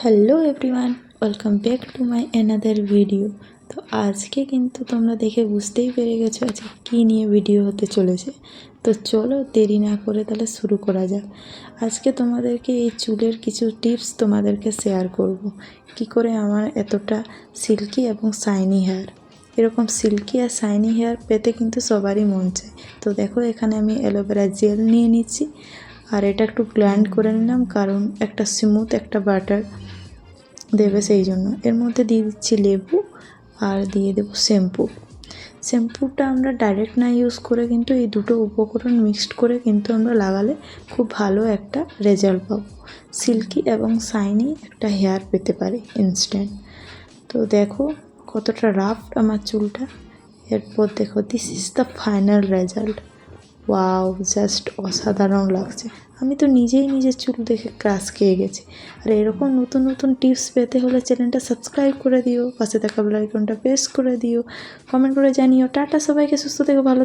Hello everyone, welcome back to my another video. তো আজকে কিন্তু তোমরা দেখে বুঝতেই পেরে গেছো আজকে কী নিয়ে ভিডিও হতে চলেছে। তো চলো দেরি না করে তাহলে শুরু করা যাক। আজকে তোমাদেরকে এই চুলের কিছু টিপস তোমাদেরকে শেয়ার করব। কি করে আমার এতটা সিল্কি এবং শাইনি হেয়ার। এরকম সিল্কি আর শাইনি হেয়ার পেতে কিন্তু সবারই মন চায়। তো দেখো এখানে আমি অ্যালোভেরা জেল নিয়ে নিচ্ছি, আর এটা একটু ব্লেন্ড করে নিলাম কারণ একটা স্মুথ একটা বাটার দেবে সেই জন্য। এর মধ্যে দিয়ে দিচ্ছি লেবু আর দিয়ে দেবো শ্যাম্পুটা আমরা ডাইরেক্ট না ইউজ করে কিন্তু এই দুটো উপকরণ মিক্সড করে কিন্তু আমরা লাগালে খুব ভালো একটা রেজাল্ট পাবো। সিল্কি এবং শাইনি একটা হেয়ার পেতে পারি ইনস্ট্যান্ট। তো দেখো কতটা রাফ আমার চুলটা। এরপর দেখো this is the final result. Wow, just অসাধারণ লাগছে। আমি তো নিজেই নিজের চুল দেখে ক্রাশ খেয়ে গেছি। আর এরকম নতুন নতুন টিপস পেতে হলে চ্যানেলটা সাবস্ক্রাইব করে দিও, পাশে থাকা বেল আইকনটা প্রেস করে দিও, কমেন্ট করে জানিও। টাটা সবাইকে, সুস্থ থেকো, ভালো থেকো।